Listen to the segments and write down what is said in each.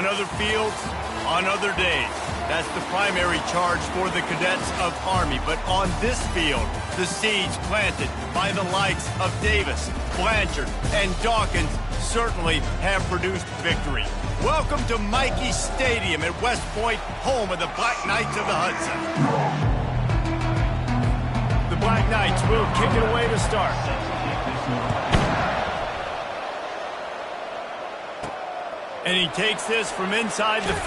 On other fields, on other days. That's the primary charge for the cadets of Army. But on this field, the seeds planted by the likes of Davis, Blanchard, and Dawkins certainly have produced victory. Welcome to Michie Stadium at West Point, home of the Black Knights of the Hudson. The Black Knights will kick it away to start. And he takes this from inside the 5.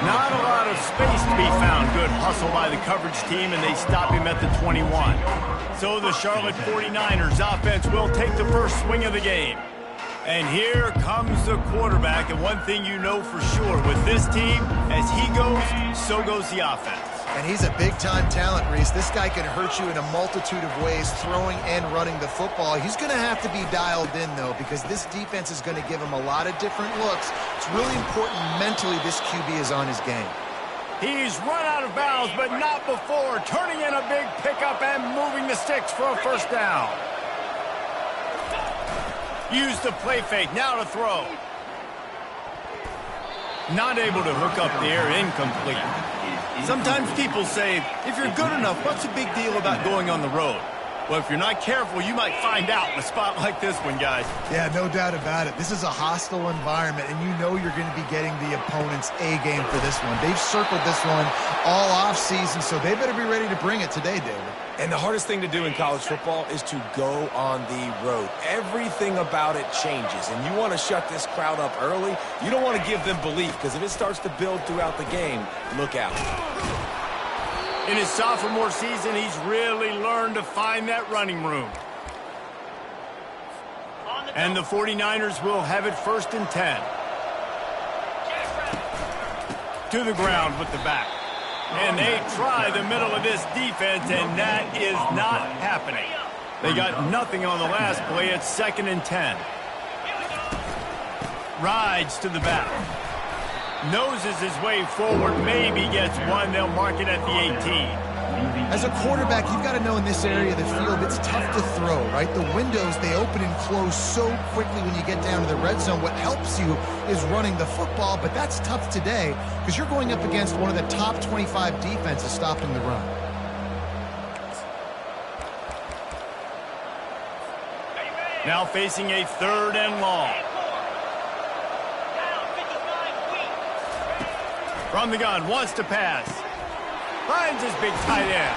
Not a lot of space to be found. Good hustle by the coverage team, and they stop him at the 21. So the Charlotte 49ers offense will take the first swing of the game. And here comes the quarterback, and one thing you know for sure, with this team, as he goes, so goes the offense. And he's a big-time talent, Reese. This guy can hurt you in a multitude of ways, throwing and running the football. He's going to have to be dialed in, though, because this defense is going to give him a lot of different looks. It's really important mentally this QB is on his game. He's run out of bounds, but not before, turning in a big pickup and moving the sticks for a first down. Use the play fake, now to throw. Not able to hook up there, incomplete. Sometimes people say, if you're good enough, what's the big deal about going on the road? Well, if you're not careful, you might find out in a spot like this one, guys. Yeah, no doubt about it. This is a hostile environment, and you know you're going to be getting the opponent's A-game for this one. They've circled this one all off-season, so they better be ready to bring it today, David. And the hardest thing to do in college football is to go on the road. Everything about it changes, and you want to shut this crowd up early. You don't want to give them belief, because if it starts to build throughout the game, look out. In his sophomore season, he's really learned to find that running room. And the 49ers will have it 1st and 10. To the ground with the back. And they try the middle of this defense, and that is not happening. They got nothing on the last play. It's 2nd and 10. Rides to the back. Noses his way forward, maybe gets one. They'll mark it at the 18. As a quarterback, you've got to know in this area of the field, it's tough to throw, right? The windows, they open and close so quickly when you get down to the red zone. What helps you is running the football, but that's tough today because you're going up against one of the top 25 defenses stopping the run. Now facing a 3rd and long. From the gun, wants to pass. Finds his big tight end.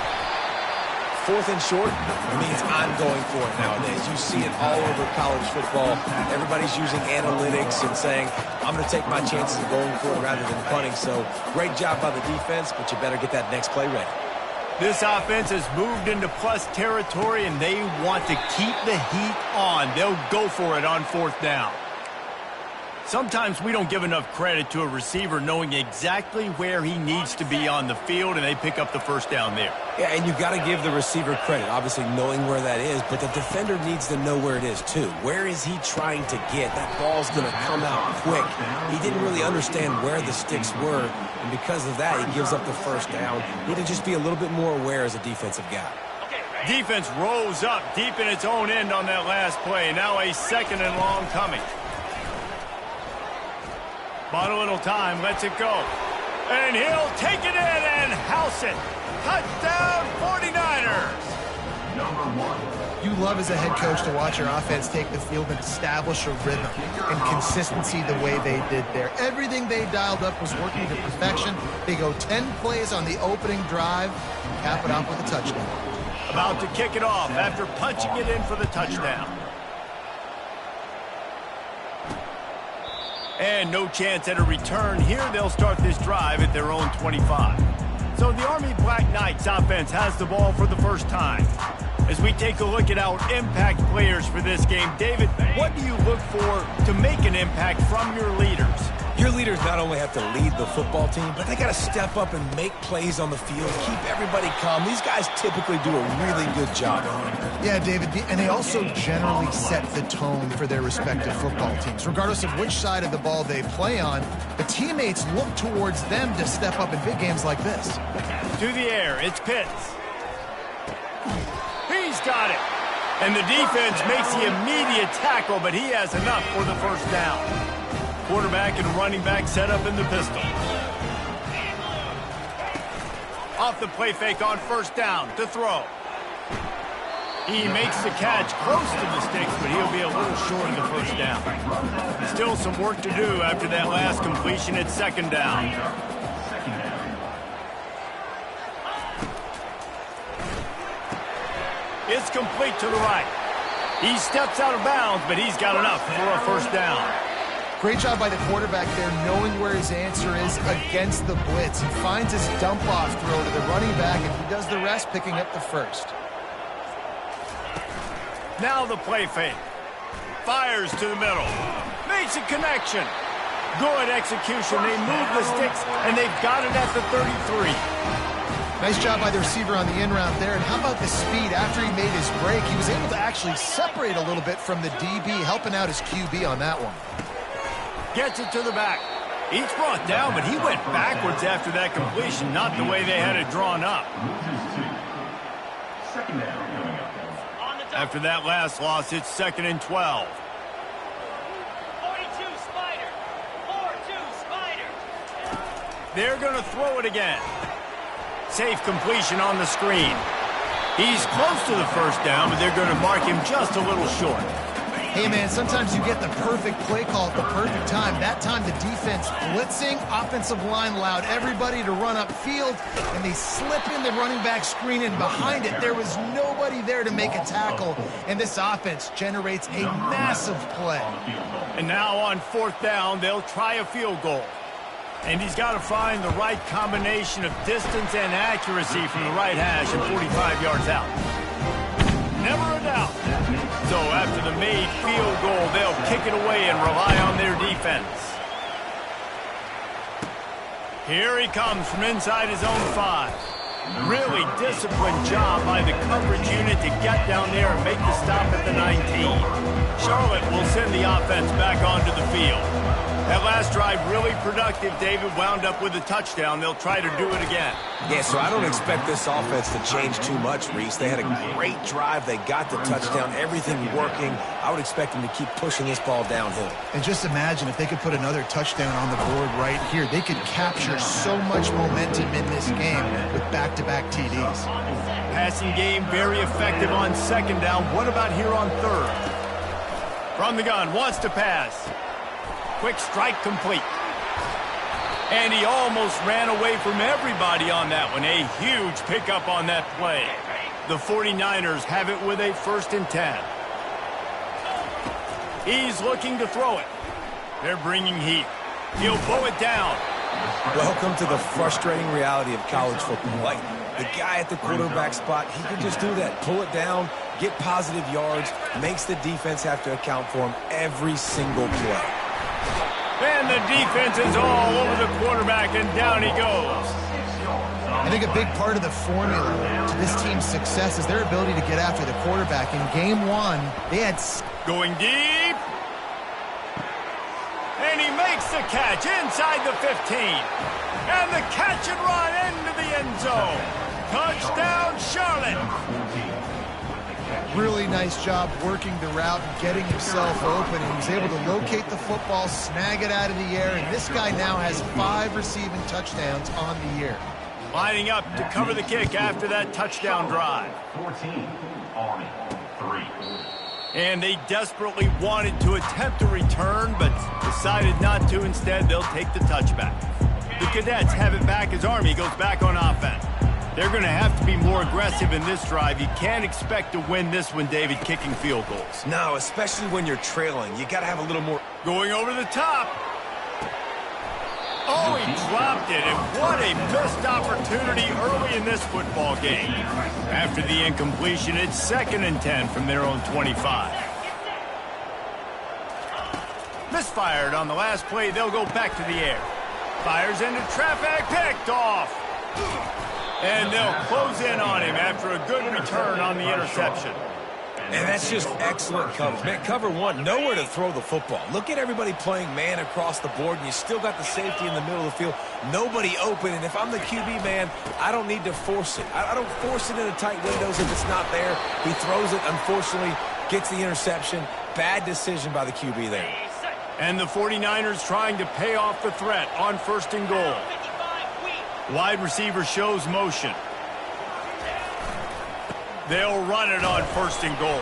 4th and short means I'm going for it nowadays. You see it all over college football. Everybody's using analytics and saying, I'm going to take my chances of going for it rather than punting. So great job by the defense, but you better get that next play ready. This offense has moved into plus territory, and they want to keep the heat on. They'll go for it on 4th down. Sometimes we don't give enough credit to a receiver knowing exactly where he needs to be on the field, and they pick up the 1st down there. Yeah, and you've got to give the receiver credit, obviously knowing where that is, but the defender needs to know where it is too. Where is he trying to get? That ball's going to come out quick. He didn't really understand where the sticks were, and because of that, he gives up the 1st down. Need to just be a little bit more aware as a defensive guy. Defense rose up deep in its own end on that last play. Now a 2nd and long coming. Bought a little time, lets it go. And he'll take it in and house it. Touchdown 49ers! You love as a head coach to watch your offense take the field and establish a rhythm and consistency the way they did there. Everything they dialed up was working to perfection. They go 10 plays on the opening drive, cap it off with a touchdown. About to kick it off after punching it in for the touchdown. And no chance at a return. Here they'll start this drive at their own 25. So the Army Black Knights offense has the ball for the first time. As we take a look at our impact players for this game, David, what do you look for to make an impact from your leaders? Your leaders not only have to lead the football team, but they got to step up and make plays on the field, keep everybody calm. These guys typically do a really good job on it. Yeah, David, and they also generally set the tone for their respective football teams. Regardless of which side of the ball they play on, the teammates look towards them to step up in big games like this. To the air, it's Pitts. He's got it. And the defense makes the immediate tackle, but he has enough for the 1st down. quarterback and running back set up in the pistol. Off the play fake on first down to throw. He makes the catch close to the sticks, but he'll be a little short of the first down. Still some work to do after that last completion at second down. It's complete to the right. He steps out of bounds, but he's got enough for a first down. Great job by the quarterback there, knowing where his answer is against the blitz. He finds his dump-off throw to the running back, and he does the rest, picking up the first. Now the play fake. Fires to the middle. Makes a connection. Good execution. They move the sticks, and they've got it at the 33. Nice job by the receiver on the in route there. And how about the speed? After he made his break, he was able to actually separate a little bit from the DB, helping out his QB on that one. Gets it to the back. He's brought down, but he went backwards after that completion, not the way they had it drawn up. After that last loss, it's 2nd and 12. 42 Spider. 4-2 Spider. They're going to throw it again. Safe completion on the screen. He's close to the first down, but they're going to mark him just a little short. Hey, man, sometimes you get the perfect play call at the perfect time. That time the defense blitzing, offensive line allowed everybody to run upfield, and they slip in the running back screen, and behind it there was nobody there to make a tackle, and this offense generates a massive play. And now on 4th down, they'll try a field goal. And he's got to find the right combination of distance and accuracy from the right hash and 45 yards out. Never a doubt. So after the made field goal, they'll kick it away and rely on their defense. Here he comes from inside his own 5. Really disciplined job by the coverage unit to get down there and make the stop at the 19. Charlotte will send the offense back onto the field. That last drive really productive. David wound up with a touchdown. They'll try to do it again. Yeah, so I don't expect this offense to change too much, Reese. They had a great drive. They got the touchdown. Everything working. I would expect them to keep pushing this ball downhill. And just imagine if they could put another touchdown on the board right here. They could capture so much momentum in this game with back-to-back TDs. Passing game very effective on 2nd down. What about here on 3rd? From the gun, wants to pass. Quick strike complete. And he almost ran away from everybody on that one. A huge pickup on that play. The 49ers have it with a 1st and 10. He's looking to throw it. They're bringing heat. He'll pull it down. Welcome to the frustrating reality of college football. Like, the guy at the quarterback spot, he can just do that. Pull it down, get positive yards, makes the defense have to account for him every single play. And the defense is all over the quarterback, and down he goes. I think a big part of the formula to this team's success is their ability to get after the quarterback. In game 1, they had... Going deep. And he makes the catch inside the 15. And the catch and run into the end zone. Touchdown, Charlotte. Really nice job working the route and getting himself open. He was able to locate the football, snag it out of the air, and this guy now has 5 receiving touchdowns on the year. Lining up to cover the kick after that touchdown drive. 14, Army, 3. And they desperately wanted to attempt a return, but decided not to. Instead, they'll take the touchback. The Cadets have it back as Army goes back on offense. They're going to have to be more aggressive in this drive. You can't expect to win this one, David, kicking field goals. No, especially when you're trailing. You got to have a little more... Going over the top. Oh, he dropped it, and what a missed opportunity early in this football game. After the incompletion, it's 2nd and 10 from their own 25. Misfired on the last play. They'll go back to the air. Fires into traffic, picked off. And they'll close in on him after a good return on the interception. And that's just excellent coverage. Man, cover 1, nowhere to throw the football. Look at everybody playing man across the board, and you still got the safety in the middle of the field. Nobody open, and if I'm the QB, man, I don't need to force it. I don't force it into tight windows if it's not there. He throws it, unfortunately, gets the interception. Bad decision by the QB there. And the 49ers trying to pay off the threat on 1st and goal. 55 weak. Wide receiver shows motion. They'll run it on 1st and goal.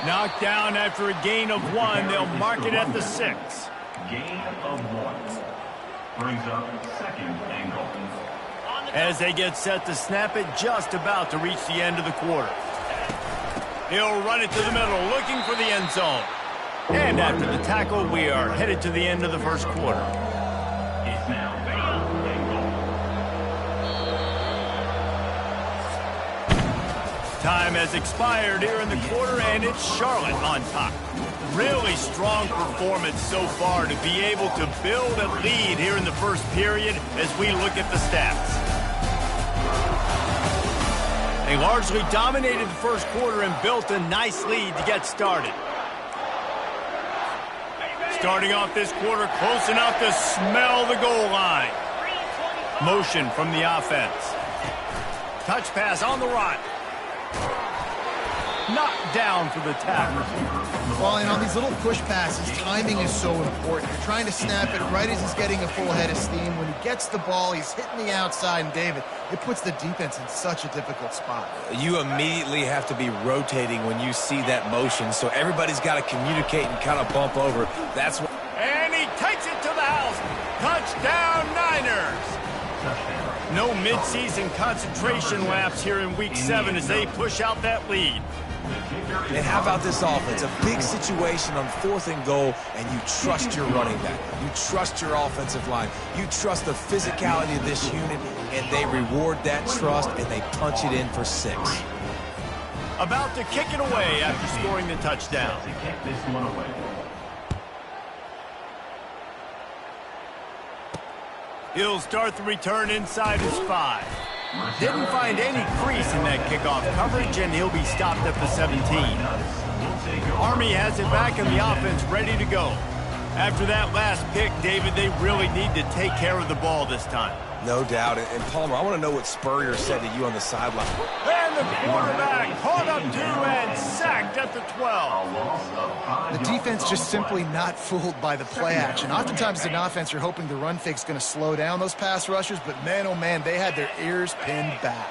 Knocked down after a gain of 1. They'll mark it at the 6. Gain of 1. Brings up 2nd and goal. As they get set to snap it, just about to reach the end of the quarter. He'll run it to the middle, looking for the end zone. And after the tackle, we are headed to the end of the 1st quarter. It's now 3rd and goal. Time has expired here in the quarter, and it's Charlotte on top. Really strong performance so far to be able to build a lead here in the 1st period as we look at the stats. They largely dominated the 1st quarter and built a nice lead to get started. Starting off this quarter close enough to smell the goal line. Motion from the offense. Touch pass on the run. Knocked down for the tackle. Well, and on these little push passes, timing is so important. You're trying to snap it right as he's getting a full head of steam. When he gets the ball, he's hitting the outside, and David, it puts the defense in such a difficult spot. You immediately have to be rotating when you see that motion, so everybody's got to communicate and kind of bump over. That's what. And he takes it to the house. Touchdown, Niners. No midseason concentration lapse here in Week 7 as they push out that lead. And how about this offense? A big situation on 4th and goal, and you trust your running back. You trust your offensive line. You trust the physicality of this unit, and they reward that trust, and they punch it in for 6. About to kick it away after scoring the touchdown. To kick this one away. He'll start the return inside his 5. Didn't find any crease in that kickoff coverage, and he'll be stopped at the 17. Army has it back in the offense ready to go. After that last pick, David, they really need to take care of the ball this time. No doubt. And Palmer, I want to know what Spurrier said to you on the sideline. And the quarterback caught up to and sacked at the 12. The defense just simply not fooled by the play action. Oftentimes as an offense, you're hoping the run fake's going to slow down those pass rushers, but man, oh man, they had their ears pinned back.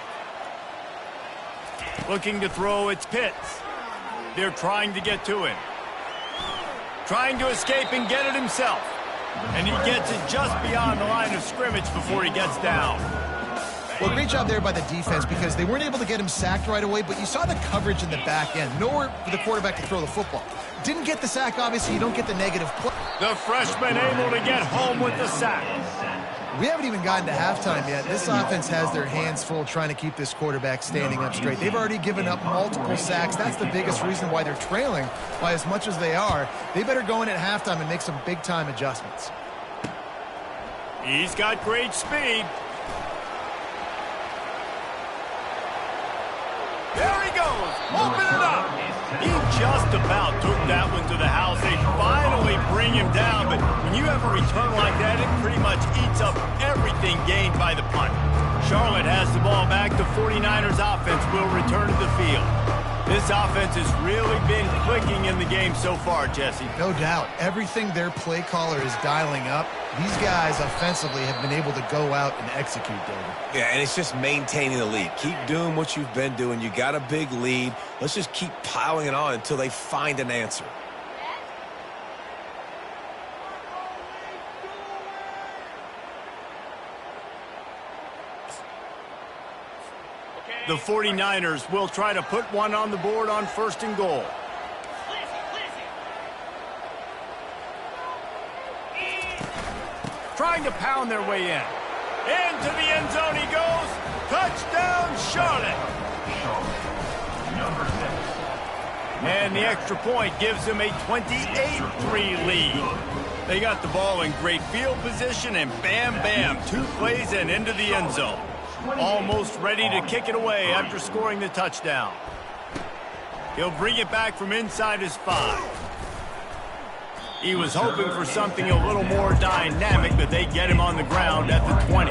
Looking to throw, it's Pitts. They're trying to get to him. Trying to escape and get it himself. And he gets it just beyond the line of scrimmage before he gets down. Well, great job there by the defense because they weren't able to get him sacked right away, but you saw the coverage in the back end. Nowhere for the quarterback to throw the football. Didn't get the sack, obviously. You don't get the negative play. The freshman able to get home with the sack. We haven't even gotten to halftime yet. This offense has their hands full trying to keep this quarterback standing up straight. They've already given up multiple sacks. That's the biggest reason why they're trailing by as much as they are. They better go in at halftime and make some big-time adjustments. He's got great speed. There he goes. Open it up. He just about took that one to the house. They finally bring him down, but when you have a return like that, it pretty much eats up everything gained by the punt. Charlotte has the ball back. The 49ers offense will return to the field. This offense has really been clicking in the game so far, Jesse. No doubt. Everything their play caller is dialing up, these guys offensively have been able to go out and execute, David. Yeah, and it's just maintaining the lead. Keep doing what you've been doing. You got a big lead. Let's just keep piling it on until they find an answer. The 49ers will try to put one on the board on 1st and goal. Trying to pound their way in. Into the end zone he goes. Touchdown, Charlotte. Number 6. And the extra point gives them a 28-3 lead. They got the ball in great field position, and bam, bam, 2 plays and into the end zone. Almost ready to kick it away after scoring the touchdown. He'll bring it back from inside his 5. He was hoping for something a little more dynamic, but they get him on the ground at the 20.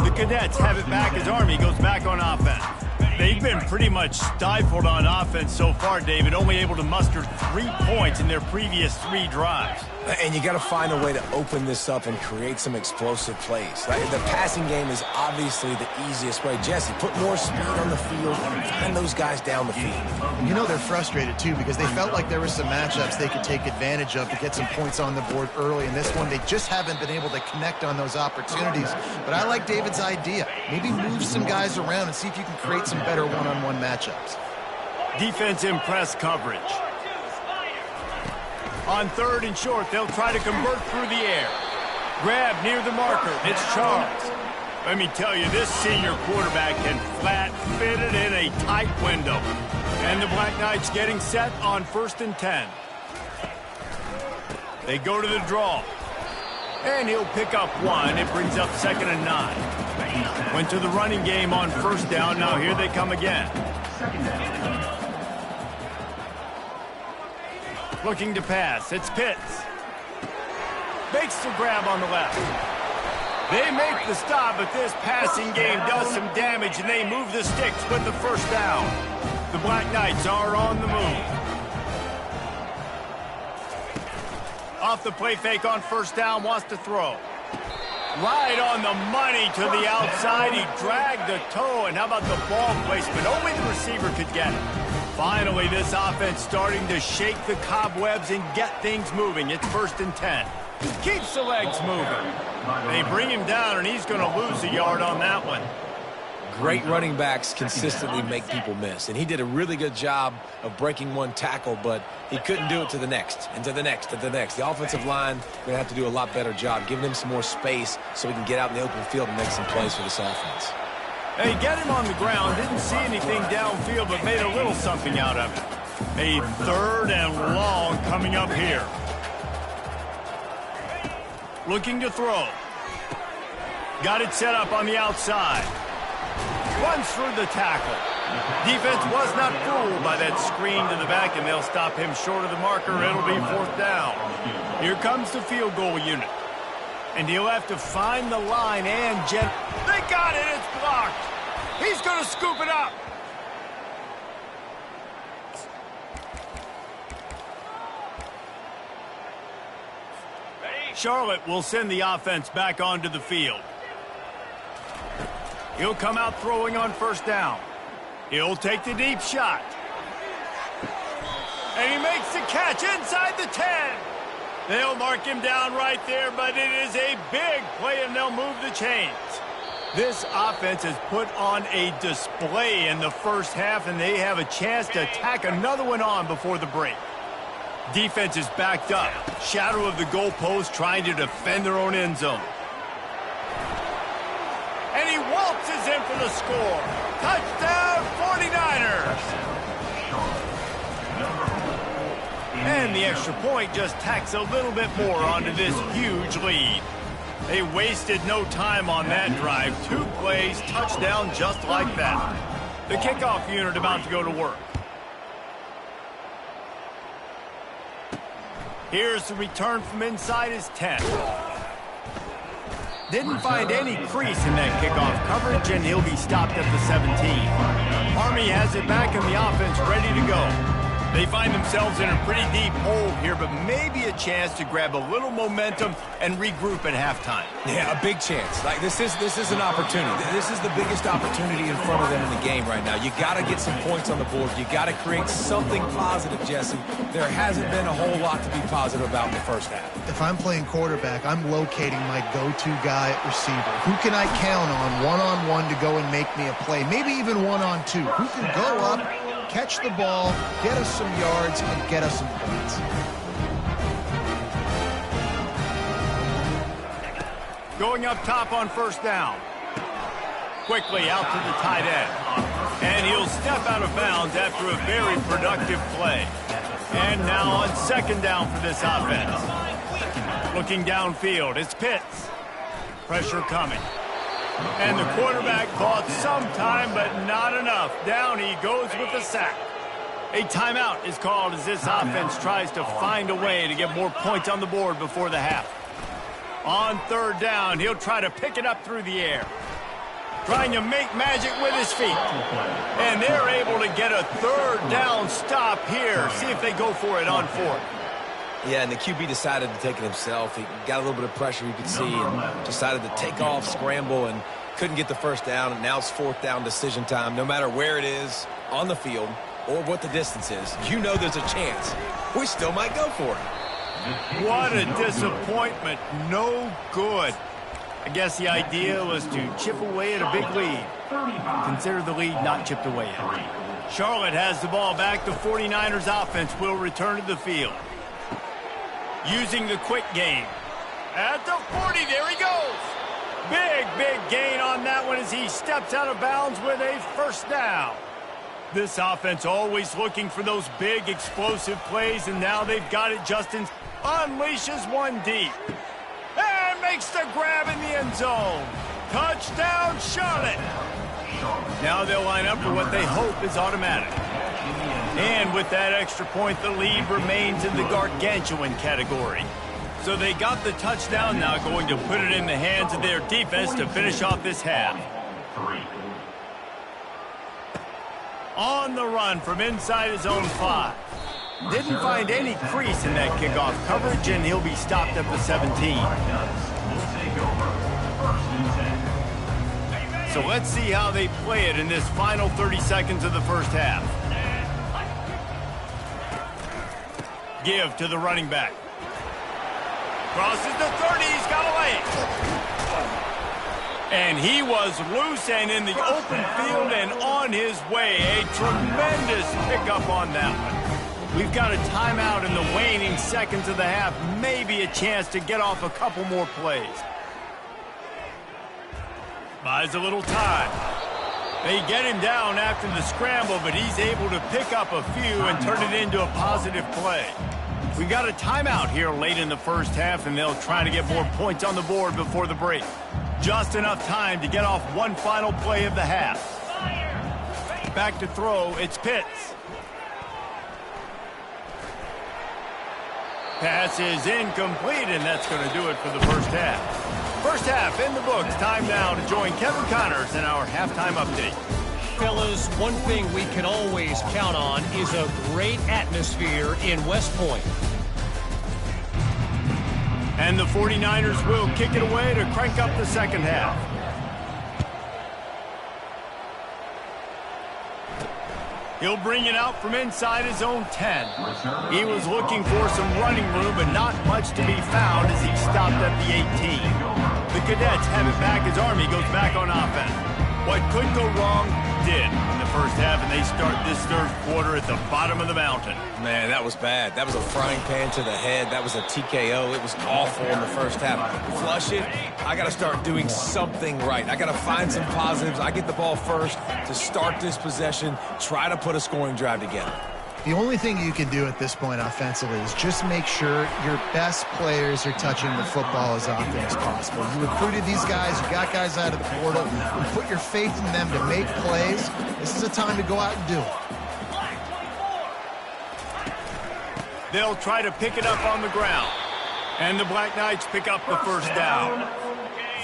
The Cadets have it back as Army goes back on offense. They've been pretty much stifled on offense so far, David, only able to muster 3 points in their previous 3 drives. And you got to find a way to open this up and create some explosive plays. The passing game is obviously the easiest way. Jesse, put more speed on the field and find those guys down the field. You know they're frustrated, too, because they felt like there were some matchups they could take advantage of to get some points on the board early. In this one, they just haven't been able to connect on those opportunities. But I like David's idea. Maybe move some guys around and see if you can create some better one-on-one matchups. Defense in press coverage. On 3rd and short, they'll try to convert through the air. Grab near the marker. It's Charles. Let me tell you, this senior quarterback can flat fit it in a tight window. And the Black Knights getting set on 1st and 10. They go to the draw. And he'll pick up 1. It brings up 2nd and 9. Went to the running game on 1st down. Now here they come again. Looking to pass. It's Pitts. Makes the grab on the left. They make the stop, but this passing game does some damage, and they move the sticks with the 1st down. The Black Knights are on the move. Off the play fake on 1st down, wants to throw. Right on the money to the outside. He dragged the toe, and how about the ball placement? Only the receiver could get it. Finally, this offense starting to shake the cobwebs and get things moving. It's 1st and 10. Keeps the legs moving. They bring him down, and he's going to lose a yard on that one. Great running backs consistently make people miss, and he did a really good job of breaking one tackle, but he couldn't do it to the next, and to the next, and to the next. The offensive line going to have to do a lot better job, giving him some more space so he can get out in the open field and make some plays for this offense. They get him on the ground, didn't see anything downfield, but made a little something out of it. A 3rd and long coming up here. Looking to throw. Got it set up on the outside. Runs through the tackle. Defense was not fooled by that screen to the back, and they'll stop him short of the marker. It'll be 4th down. Here comes the field goal unit. And he'll have to find the line and They got it. It's blocked. He's going to scoop it up. Charlotte will send the offense back onto the field. He'll come out throwing on 1st down. He'll take the deep shot. And he makes the catch inside the 10. They'll mark him down right there, but it is a big play, and they'll move the chains. This offense has put on a display in the 1st half, and they have a chance to tack another one on before the break. Defense is backed up. Shadow of the goalpost trying to defend their own end zone. And he waltzes in for the score. Touchdown, 49ers. And the extra point just tacks a little bit more onto this huge lead. They wasted no time on that drive. 2 plays, touchdown just like that. The kickoff unit about to go to work. Here's the return from inside his 10. Didn't find any crease in that kickoff coverage, and he'll be stopped at the 17. Army has it back in the offense, ready to go. They find themselves in a pretty deep hole here, but maybe a chance to grab a little momentum and regroup at halftime. Yeah, a big chance. Like this is an opportunity. This is the biggest opportunity in front of them in the game right now. You got to get some points on the board. You got to create something positive, Jesse. There hasn't been a whole lot to be positive about in the 1st half. If I'm playing quarterback, I'm locating my go-to guy at receiver. Who can I count on one-on-one to go and make me a play? Maybe even one-on-two. Who can go up, catch the ball, get us some yards, and get us some points. Going up top on 1st down. Quickly out to the tight end. And he'll step out of bounds after a very productive play. And now on 2nd down for this offense. Looking downfield, it's Pitts. Pressure coming. And the quarterback caught some time, but not enough. Down he goes with the sack. A timeout is called as this offense tries to find a way to get more points on the board before the half. On 3rd down, he'll try to pick it up through the air. trying to make magic with his feet. And they're able to get a third down stop here. See if they go for it on fourth. Yeah, and the QB decided to take it himself. He got a little bit of pressure, you could see, and decided to take off, scramble, and couldn't get the first down. And now it's fourth down decision time. No matter where it is on the field or what the distance is, you know there's a chance. We still might go for it. What a disappointment. No good. I guess the idea was to chip away at a big lead. Consider the lead not chipped away yet. Charlotte has the ball back. The 49ers offense will return to the field. Using the quick game. At the 40, there he goes. Big gain on that one as he steps out of bounds with a first down. This offense always looking for those big explosive plays, and now they've got it. Justin unleashes one deep. And makes the grab in the end zone. Touchdown, Charlotte. Now they'll line up for what they hope is automatic. And with that extra point, the lead remains in the gargantuan category. So they got the touchdown, now going to put it in the hands of their defense to finish off this half. On the run from inside his own 5. Didn't find any crease in that kickoff coverage, and he'll be stopped at the 17. So let's see how they play it in this final 30 seconds of the first half. Give to the running back. Crosses the 30, he's got away. And he was loose and in the open field and on his way. A tremendous pickup on that one. We've got a timeout in the waning seconds of the half. Maybe a chance to get off a couple more plays. Buys a little time. They get him down after the scramble, but he's able to pick up a few and turn it into a positive play. We got a timeout here late in the first half, and they'll try to get more points on the board before the break. Just enough time to get off one final play of the half. Back to throw, it's Pitts. Pass is incomplete, and that's going to do it for the first half. First half in the books. Time now to join Kevin Connors in our halftime update. Fellas, one thing we can always count on is a great atmosphere in West Point. And the 49ers will kick it away to crank up the second half. He'll bring it out from inside his own 10. He was looking for some running room, but not much to be found as he stopped at the 18. The Cadets have it back as Army goes back on offense. What could go wrong did in the first half, and they start this third quarter at the bottom of the mountain. Man, that was bad. That was a frying pan to the head. That was a TKO. It was awful in the first half. Flush it. I got to start doing something right. I got to find some positives. I get the ball first to start this possession, try to put a scoring drive together. The only thing you can do at this point offensively is just make sure your best players are touching the football as often as possible. You recruited these guys, you got guys out of the portal, you put your faith in them to make plays. This is a time to go out and do it. They'll try to pick it up on the ground. And the Black Knights pick up the first down.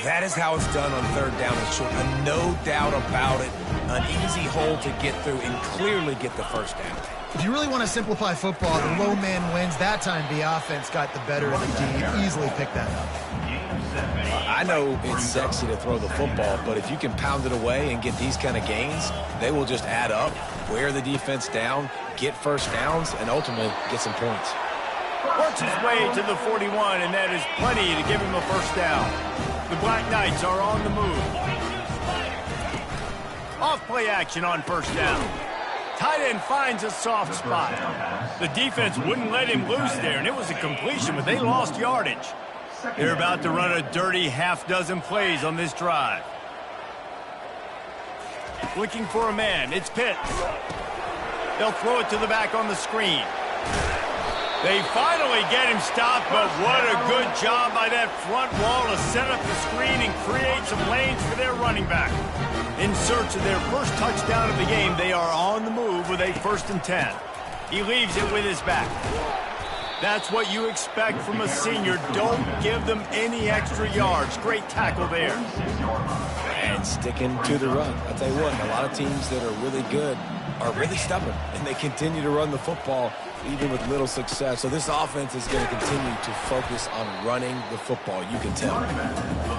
That is how it's done on third down and short. No doubt about it. An easy hole to get through and clearly get the first down. If you really want to simplify football, the low man wins. That time the offense got the better of the D. Easily picked that up. I know it's sexy to throw the football, but if you can pound it away and get these kind of gains, they will just add up, wear the defense down, get first downs, and ultimately get some points. Works his way to the 41, and that is plenty to give him a first down. The Black Knights are on the move. Off play action on first down. Tight end finds a soft spot. The defense wouldn't let him loose there, and it was a completion, but they lost yardage. They're about to run a dirty half-dozen plays on this drive. Looking for a man. It's Pitts. They'll throw it to the back on the screen. They finally get him stopped, but what a good job by that front wall to set up the screen and create some lanes for their running back. In search of their first touchdown of the game, they are on the move with a 1st and 10. He leaves it with his back. That's what you expect from a senior. Don't give them any extra yards. Great tackle there. and sticking to the run. I'll tell you what, a lot of teams that are really good are really stubborn, and they continue to run the football even with little success. So this offense is going to continue to focus on running the football. You can tell.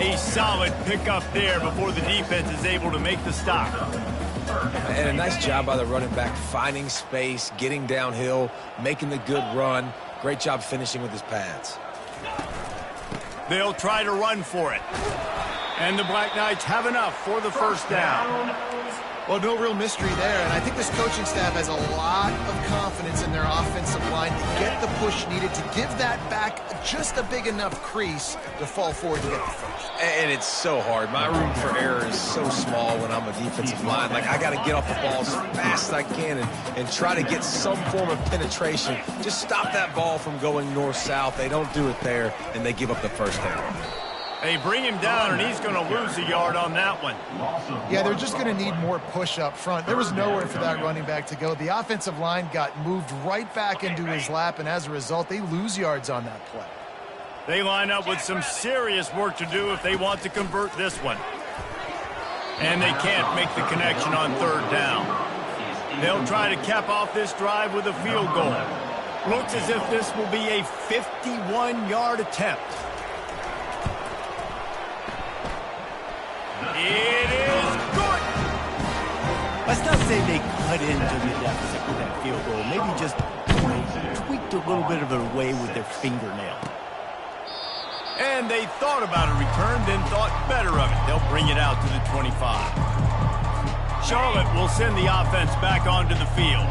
A solid pickup there before the defense is able to make the stop. And a nice job by the running back, finding space, getting downhill, making the good run. Great job finishing with his pads. They'll try to run for it. And the Black Knights have enough for the first down. Well, no real mystery there, and I think this coaching staff has a lot of confidence in their offensive line to get the push needed to give that back just a big enough crease to fall forward to get the first. And it's so hard. My room for error is so small when I'm a defensive line. Like, I got to get off the ball as fast as I can and try to get some form of penetration. Just stop that ball from going north-south. They don't do it there, and they give up the first down. They bring him down, and he's going to lose a yard on that one. Yeah, they're just going to need more push up front. There was nowhere for that running back to go. The offensive line got moved right back into his lap, and as a result, they lose yards on that play. They line up with some serious work to do if they want to convert this one. And they can't make the connection on third down. They'll try to cap off this drive with a field goal. Looks as if this will be a 51-yard attempt. It is good. Let's not say they cut into the deficit with that field goal. Maybe just tweaked a little bit of it away with their fingernail. And they thought about a return, then thought better of it. They'll bring it out to the 25. Charlotte will send the offense back onto the field.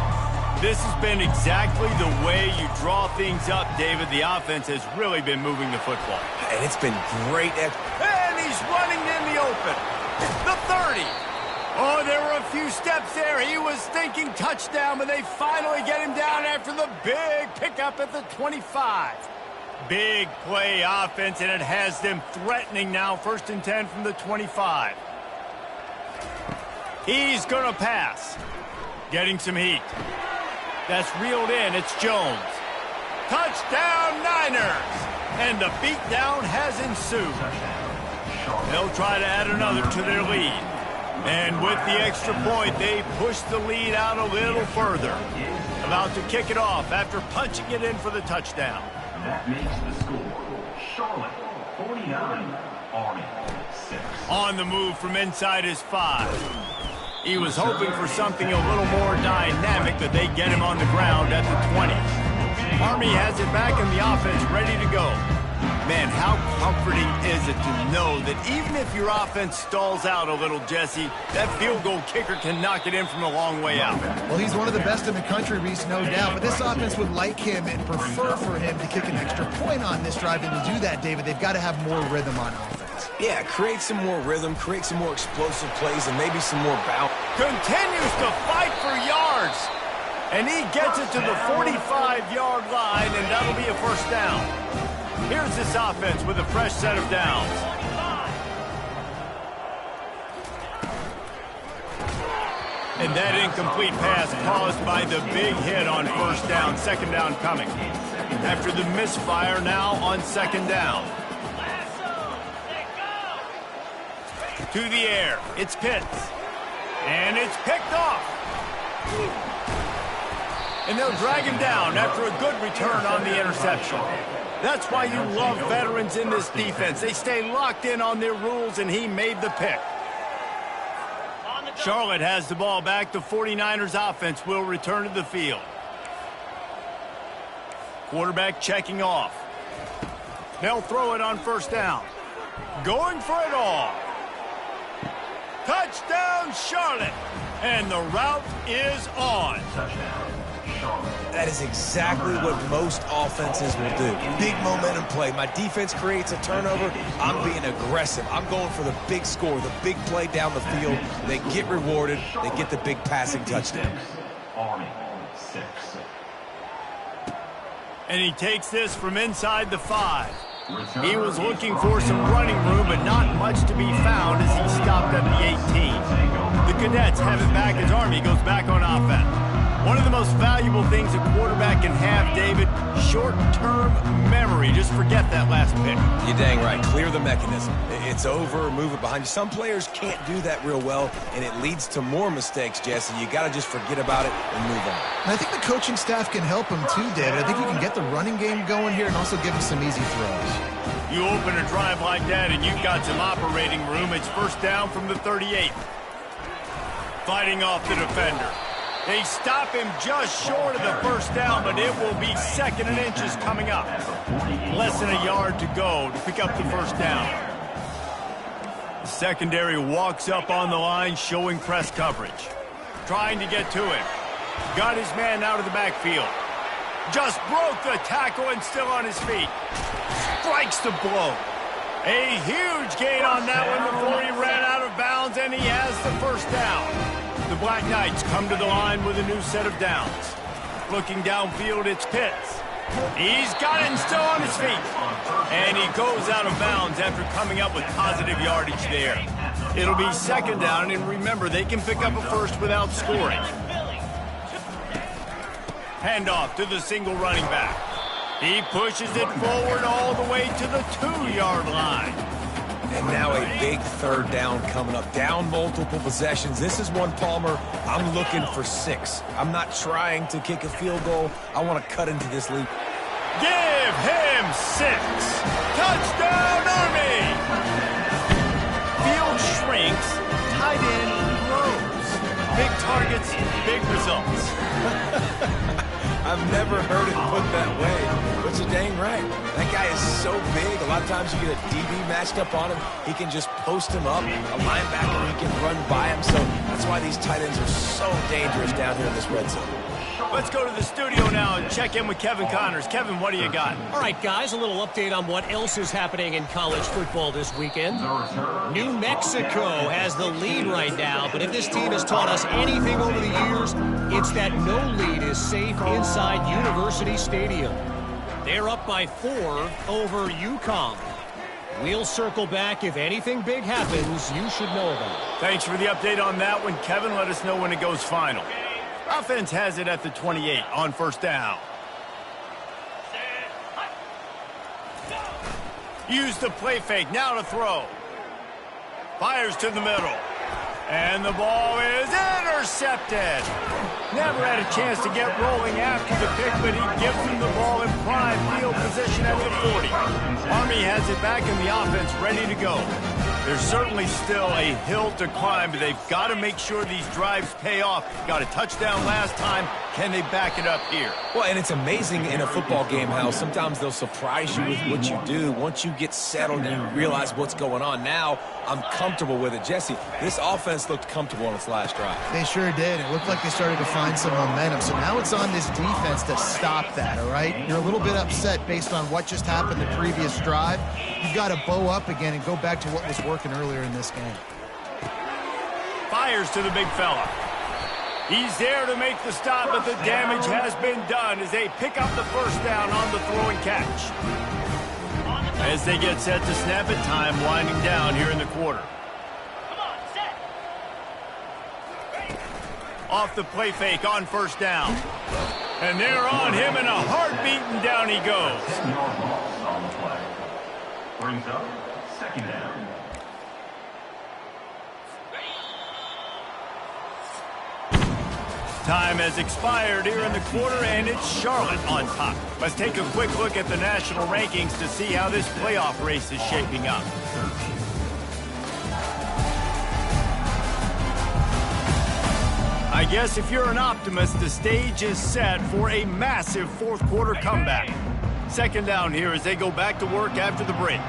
This has been exactly the way you draw things up, David. The offense has really been moving the football. And it's been great. And he's running in the open. The 30. Oh, there were a few steps there. He was thinking touchdown, but they finally get him down after the big pickup at the 25. Big play offense, and it has them threatening now. 1st and 10 from the 25. He's going to pass. Getting some heat. That's reeled in. It's Jones. Touchdown, Niners! And the beatdown has ensued. They'll try to add another to their lead. And with the extra point, they push the lead out a little further. About to kick it off after punching it in for the touchdown. That makes the score Charlotte 49, Army 6. On the move from inside his 5. He was hoping for something a little more dynamic, but they get him on the ground at the 20. Army has it back in the offense ready to go. Man, how comforting is it to know that even if your offense stalls out a little, Jesse, that field goal kicker can knock it in from a long way out. Well, he's one of the best in the country, Reese, no doubt. But this offense would like him and prefer for him to kick an extra point on this drive. And to do that, David, they've got to have more rhythm on offense. Yeah, create some more rhythm, create some more explosive plays, and maybe some more bounce. Continues to fight for yards. And he gets it to the 45-yard line, and that'll be a first down. Here's this offense with a fresh set of downs. And that incomplete pass caused by the big hit on first down. 2nd down coming. After the misfire, now on 2nd down. To the air. It's Pitts. And it's picked off. And they'll drag him down after a good return on the interception. That's why you love veterans in this defense. They stay locked in on their rules, and he made the pick. Charlotte has the ball back. The 49ers offense will return to the field. Quarterback checking off. They'll throw it on first down. Going for it all. Touchdown, Charlotte. And the route is on. Touchdown, Charlotte. That is exactly what most offenses will do. Big momentum play. My defense creates a turnover. I'm being aggressive. I'm going for the big score, the big play down the field. They get rewarded. They get the big passing touchdown. Army 6. And he takes this from inside the 5. He was looking for some running room, but not much to be found as he stopped at the 18. The Cadets have it back as Army goes back on offense. One of the most valuable things a quarterback can have, David, short-term memory. Just forget that last pick. You're dang right. Clear the mechanism. It's over, move it behind you. Some players can't do that real well, and it leads to more mistakes, Jesse. You got to just forget about it and move on. And I think the coaching staff can help him too, David. I think you can get the running game going here and also give him some easy throws. You open a drive like that, and you've got some operating room. It's first down from the 38. Fighting off the defender. They stop him just short of the first down, but it will be 2nd and inches coming up. Less than a yard to go to pick up the first down. The secondary walks up on the line, showing press coverage. Trying to get to him. Got his man out of the backfield. Just broke the tackle and still on his feet. Strikes the blow. A huge gain on that one before he ran out of bounds, and he has the first down. The Black Knights come to the line with a new set of downs. Looking downfield, it's Pitts. He's got it and still on his feet. And he goes out of bounds after coming up with positive yardage there. It'll be 2nd down, and remember, they can pick up a first without scoring. Handoff to the single running back. He pushes it forward all the way to the 2-yard line. And now a big 3rd down coming up. Down multiple possessions. This is one, Palmer, I'm looking for 6. I'm not trying to kick a field goal. I want to cut into this lead. Give him 6. Touchdown, Army! Field shrinks. Tight end grows. Big targets, big results. I've never heard it put that way, but you're dang right. That guy is so big. A lot of times you get a DB matched up on him. He can just post him up. A linebacker, he can run by him. So that's why these tight ends are so dangerous down here in this red zone. Let's go to the studio now and check in with Kevin Connors. Kevin, what do you got? All right, guys, a little update on what else is happening in college football this weekend. New Mexico has the lead right now, but if this team has taught us anything over the years, it's that no lead is safe inside University Stadium. They're up by 4 over UConn. We'll circle back. If anything big happens, you should know about it. Thanks for the update on that one, Kevin. Let us know when it goes final. Offense has it at the 28 on first down. Use the play fake. Now to throw. Fires to the middle. And the ball is intercepted. Never had a chance to get rolling after the pick, but he gives him the ball in prime field position at the 40. Army has it back in the offense, ready to go. There's certainly still a hill to climb, but they've got to make sure these drives pay off. Got a touchdown last time. Can they back it up here? Well, and it's amazing in a football game how sometimes they'll surprise you with what you do. Once you get settled and you realize what's going on, now I'm comfortable with it. Jesse, this offense looked comfortable on its last drive. They sure did. It looked like they started to find some momentum. So now it's on this defense to stop that, all right? You're a little bit upset based on what just happened the previous drive. You've got to bow up again and go back to what was working earlier in this game. Fires to the big fella. He's there to make the stop, but the damage has been done as they pick up the first down on the throw and catch. As they get set to snap it, time winding down here in the quarter. Come on, set. Off the play fake on first down. And they're on him in a heartbeat, and down he goes. 10-yard loss on the play. Brings up 2nd down. Time has expired here in the quarter, and it's Charlotte on top. Let's take a quick look at the national rankings to see how this playoff race is shaping up. I guess if you're an optimist, the stage is set for a massive fourth quarter comeback. 2nd down here as they go back to work after the break.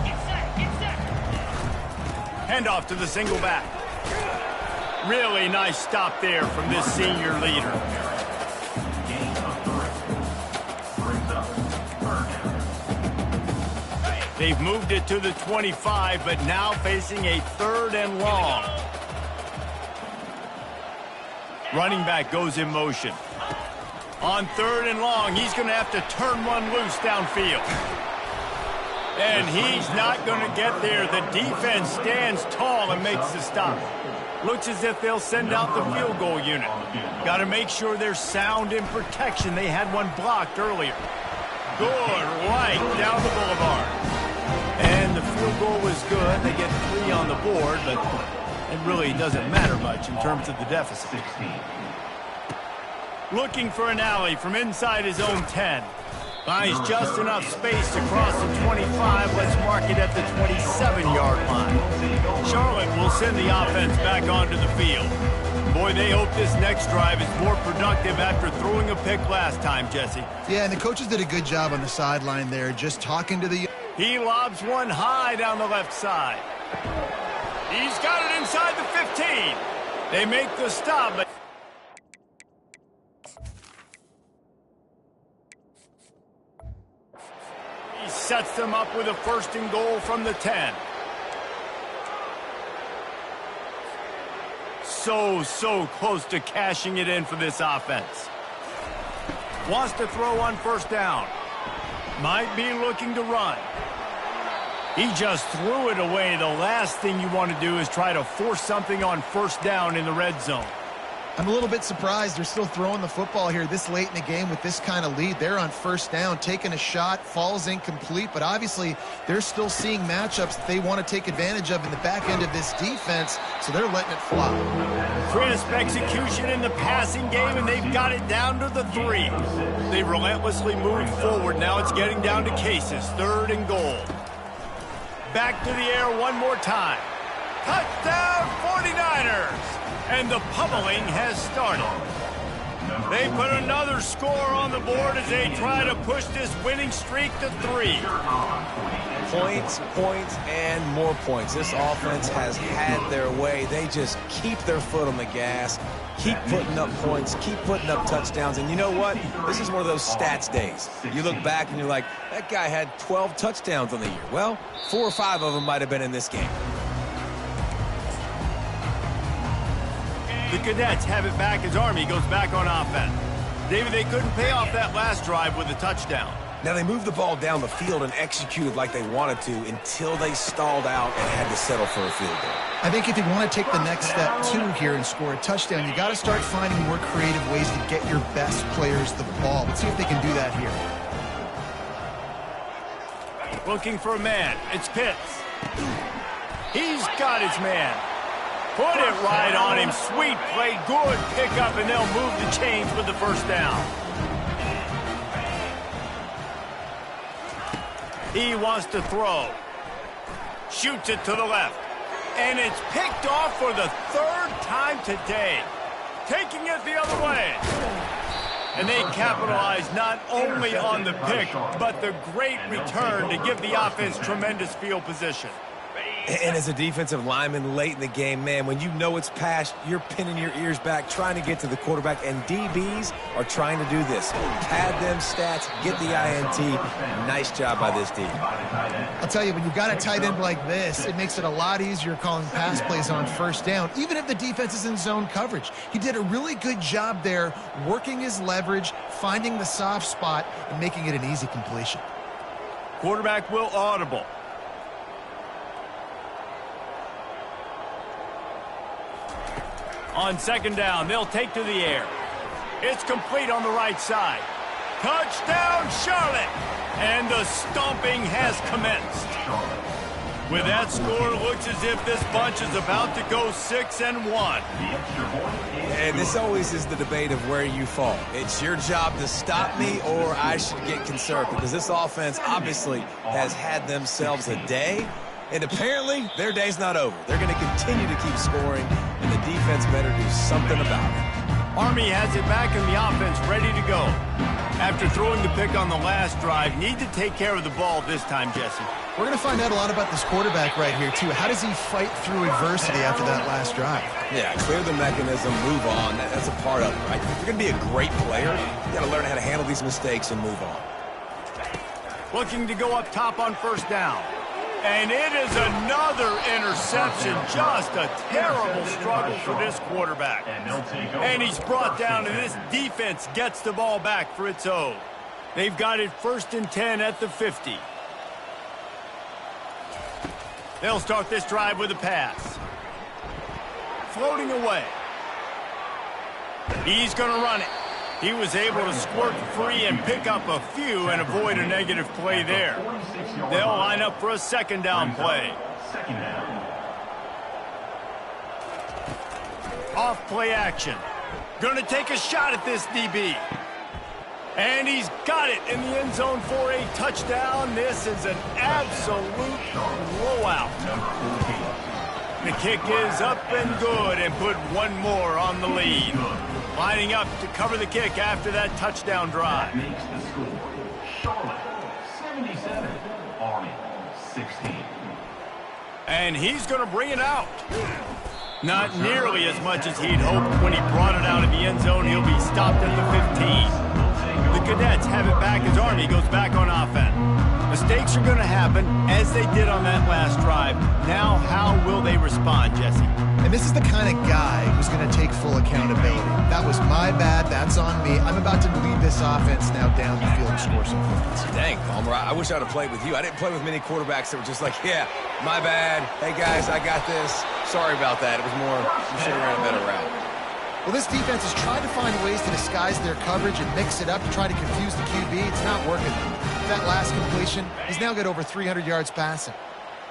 Get set, get set. Handoff to the single back. Really nice stop there from this senior leader. Gain of 3. Brings up 3rd down. They've moved it to the 25, but now facing a 3rd and long. Running back goes in motion. On 3rd and long, he's going to have to turn one loose downfield. And he's not going to get there. The defense stands tall and makes the stop. Looks as if they'll send out the field goal unit. Got to make sure they're sound in protection. They had one blocked earlier. Good, right down the boulevard. And the field goal was good. They get 3 on the board, but it really doesn't matter much in terms of the deficit. Looking for an alley from inside his own 10. Finds just enough space to cross the 25. Let's mark it at the 27-yard line. Charlotte will send the offense back onto the field. Boy, they hope this next drive is more productive after throwing a pick last time, Jesse. Yeah, and the coaches did a good job on the sideline there, just talking to the... He lobs one high down the left side. He's got it inside the 15. They make the stop, but... He sets them up with a 1st and goal from the 10. So close to cashing it in for this offense. Wants to throw on 1st down. Might be looking to run. He just threw it away. The last thing you want to do is try to force something on 1st down in the red zone. I'm a little bit surprised they're still throwing the football here this late in the game with this kind of lead. They're on 1st down, taking a shot, falls incomplete, but obviously they're still seeing matchups that they want to take advantage of in the back end of this defense, so they're letting it fly. Crisp execution in the passing game, and they've got it down to the 3. They relentlessly moved forward. Now it's getting down to cases. 3rd and goal. Back to the air one more time. Touchdown 49ers! And the pummeling has started. They put another score on the board as they try to push this winning streak to 3. Points, points, and more points. This offense has had their way. They just keep their foot on the gas, keep putting up points, keep putting up touchdowns. And you know what? This is one of those stats days. You look back and you're like, that guy had 12 touchdowns on the year. Well, 4 or 5 of them might have been in this game. The Cadets have it back as Army goes back on offense. David, they couldn't pay off that last drive with a touchdown. Now, they moved the ball down the field and executed like they wanted to until they stalled out and had to settle for a field goal. I think if you want to take the next step, too, here and score a touchdown, you got to start finding more creative ways to get your best players the ball. Let's see if they can do that here. Looking for a man. It's Pitts. He's got his man. Put it right on him. Sweet play. Good pickup, and they'll move the chains with the 1st down. He wants to throw. Shoots it to the left. And it's picked off for the 3rd time today. Taking it the other way. And they capitalize not only on the pick, but the great return to give the offense tremendous field position. And as a defensive lineman late in the game, man, when you know it's past, you're pinning your ears back, trying to get to the quarterback, and DBs are trying to do this. Pad them stats, get the INT. Nice job by this D. I'll tell you, when you've got a tight end like this, it makes it a lot easier calling pass plays on 1st down, even if the defense is in zone coverage. He did a really good job there, working his leverage, finding the soft spot, and making it an easy completion. Quarterback will audible. On 2nd down, they'll take to the air. It's complete on the right side. Touchdown, Charlotte! And the stomping has commenced. With that score, it looks as if this bunch is about to go 6-1. And this always is the debate of where you fall. It's your job to stop me, or I should get conserved, because this offense obviously has had themselves a day. And apparently, their day's not over. They're going to continue to keep scoring, and the defense better do something about it. Army has it back in the offense ready to go. After throwing the pick on the last drive, need to take care of the ball this time, Jesse. We're going to find out a lot about this quarterback right here, too. How does he fight through adversity after that last drive? Yeah, clear the mechanism, move on. That's a part of it, right? If you're going to be a great player, you got to learn how to handle these mistakes and move on. Looking to go up top on 1st down. And it is another interception. Just a terrible struggle for this quarterback. And he's brought down, and this defense gets the ball back for its own. They've got it 1st and 10 at the 50. They'll start this drive with a pass. Floating away. He's going to run it. He was able to squirt free and pick up a few and avoid a negative play there. They'll line up for a second down play. Second down. Off play action. Going to take a shot at this DB. And he's got it in the end zone for a touchdown. This is an absolute blowout. The kick is up and good and put one more on the lead. Lining up to cover the kick after that touchdown drive. That makes the score. Charlotte, 77. Army, 16. And he's going to bring it out. Not nearly as much as he'd hoped when he brought it out of the end zone. He'll be stopped at the 15. The Cadets have it back as Army goes back on offense. Mistakes are going to happen, as they did on that last drive. Now, how will they respond, Jesse? And this is the kind of guy who's going to take full accountability. That was my bad. That's on me. I'm about to lead this offense now down the field and score some points. Dang, Palmer, I wish I would have played with you. I didn't play with many quarterbacks that were just like, yeah, my bad. Hey, guys, I got this. Sorry about that. It was more, you should have ran a better route. Well, this defense has tried to find ways to disguise their coverage and mix it up to try to confuse the QB. It's not working. That last completion, he's now got over 300 yards passing.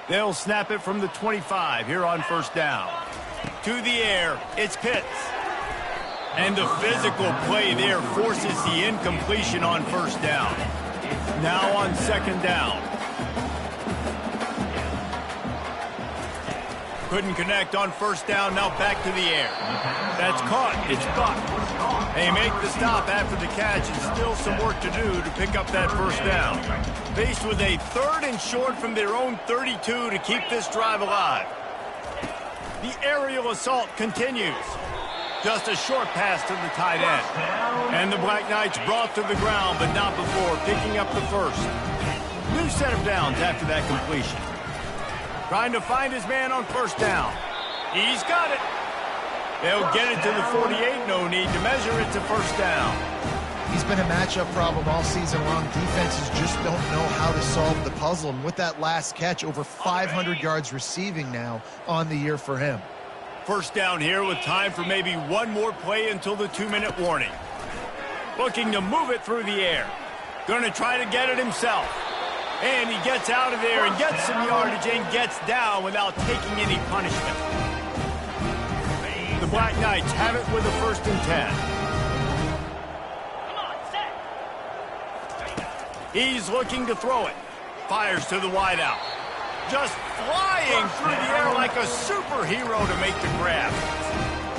They'll snap it from the 25 here on first down. To the air, it's Pitts. And the physical play there forces the incompletion on first down. Now on second down. Couldn't connect on first down, now back to the air. That's caught, it's Buck. They make the stop after the catch and still some work to do to pick up that first down. Faced with a third and short from their own 32 to keep this drive alive. The aerial assault continues. Just a short pass to the tight end. And the Black Knights brought to the ground, but not before picking up the first. New set of downs after that completion. Trying to find his man on first down. He's got it. They'll get it to the 48. No need to measure it to first down. He's been a matchup problem all season long. Defenses just don't know how to solve the puzzle. And with that last catch, over 500 yards receiving now on the year for him. First down here with time for maybe one more play until the 2-minute warning. Looking to move it through the air. Going to try to get it himself. And he gets out of there and gets some yardage and gets down without taking any punishment. The Black Knights have it with a 1st and 10. Come on, set. He's looking to throw it. Fires to the wideout. Just flying through the air like a superhero to make the grab.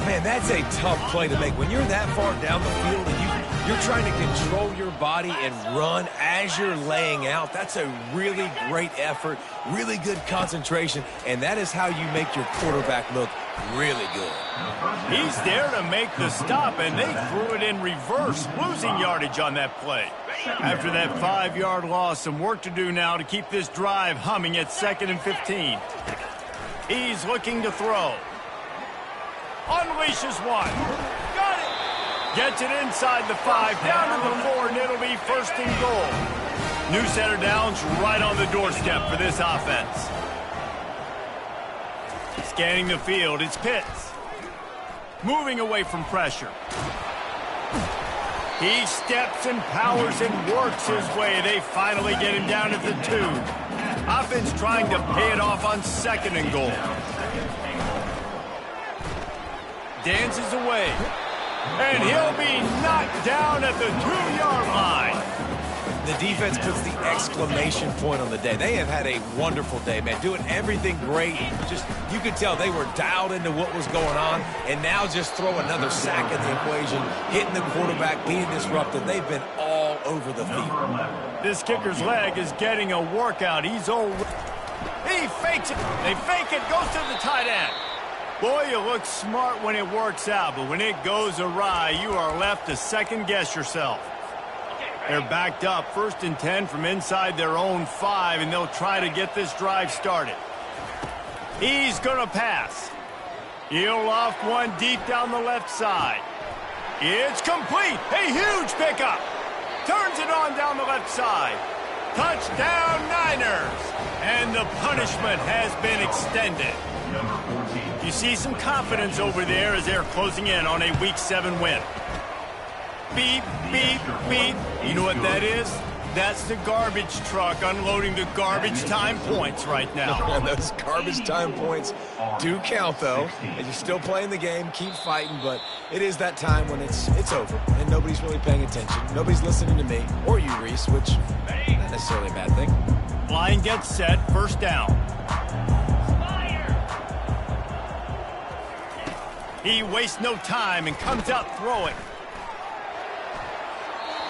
Man, that's a tough play to make. When you're that far down the field and you're trying to control your body and run as you're laying out, that's a really great effort, really good concentration, and that is how you make your quarterback look really good. He's there to make the stop, and they threw it in reverse, losing yardage on that play. After that 5-yard loss, some work to do now to keep this drive humming at 2nd and 15. He's looking to throw. Unleashes one. Got it. Gets it inside the 5, down to the 4, and it'll be 1st and goal. New center downs right on the doorstep for this offense. Scanning the field, it's Pitts. Moving away from pressure. He steps and powers and works his way. They finally get him down at the 2. Offense trying to pay it off on 2nd and goal. Dances away. And he'll be knocked down at the 2-yard line. The defense puts the exclamation point on the day. They have had a wonderful day, man, doing everything great. Just, you could tell they were dialed into what was going on, and now just throw another sack in the equation, hitting the quarterback, being disruptive. They've been all over the field. This kicker's leg is getting a workout. He's old. He fakes it. They fake it, goes to the tight end. Boy, you look smart when it works out, but when it goes awry, you are left to second-guess yourself. They're backed up, 1st and 10 from inside their own 5, and they'll try to get this drive started. He's going to pass. He'll loft one deep down the left side. It's complete. A huge pickup. Turns it on down the left side. Touchdown, Niners! And the punishment has been extended. You see some confidence over there as they're closing in on a Week 7 win. Beep, beep, beep. You know what that is? That's the garbage truck unloading the garbage time points right now. Those garbage time points do count, though. And you're still playing the game, keep fighting, but it is that time when it's over, and nobody's really paying attention. Nobody's listening to me, or you, Reese, which is not necessarily a bad thing. Line gets set, first down. He wastes no time and comes out throwing.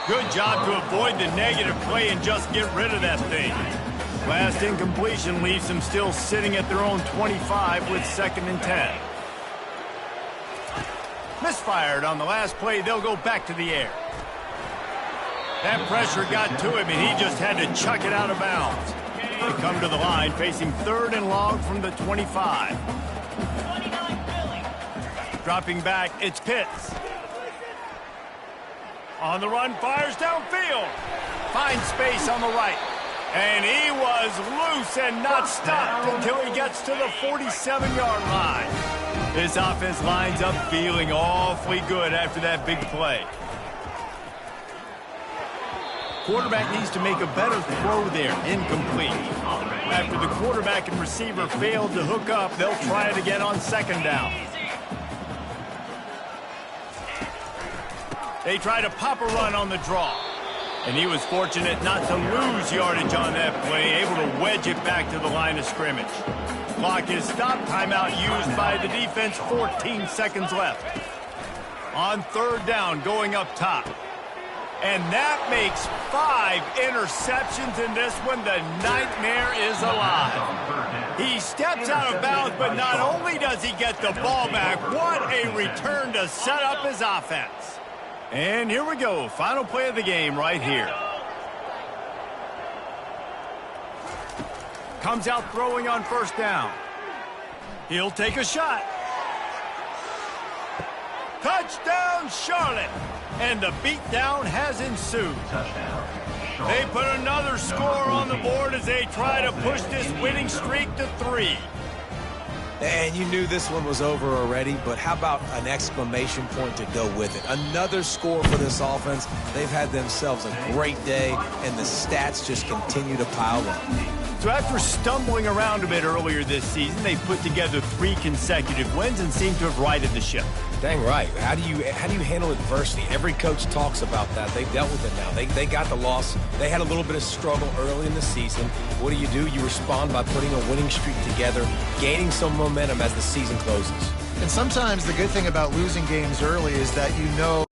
Good job to avoid the negative play and just get rid of that thing. Last incompletion leaves them still sitting at their own 25 with 2nd and 10. Misfired on the last play. They'll go back to the air. That pressure got to him, and he just had to chuck it out of bounds. They come to the line facing 3rd and long from the 25. Dropping back, it's Pitts. On the run, fires downfield. Finds space on the right. And he was loose and not stopped until he gets to the 47-yard line. This offense lines up feeling awfully good after that big play. Quarterback needs to make a better throw there. Incomplete. After the quarterback and receiver failed to hook up, they'll try it again on 2nd down. They try to pop a run on the draw. And he was fortunate not to lose yardage on that play, able to wedge it back to the line of scrimmage. Clock is stopped. Timeout used by the defense. 14 seconds left. On 3rd down, going up top. And that makes 5 interceptions in this one. The nightmare is alive. He steps out of bounds, but not only does he get the ball back, what a return to set up his offense. And here we go. Final play of the game right here. Comes out throwing on 1st down. He'll take a shot. Touchdown, Charlotte. And the beatdown has ensued. They put another score on the board as they try to push this winning streak to 3. And you knew this one was over already, but how about an exclamation point to go with it? Another score for this offense. They've had themselves a great day, and the stats just continue to pile up. So after stumbling around a bit earlier this season, they put together 3 consecutive wins and seem to have righted the ship. Dang right. How do you handle adversity? Every coach talks about that. They've dealt with it now. They got the loss. They had a little bit of struggle early in the season. What do? You respond by putting a winning streak together, gaining some momentum as the season closes. And sometimes the good thing about losing games early is that you know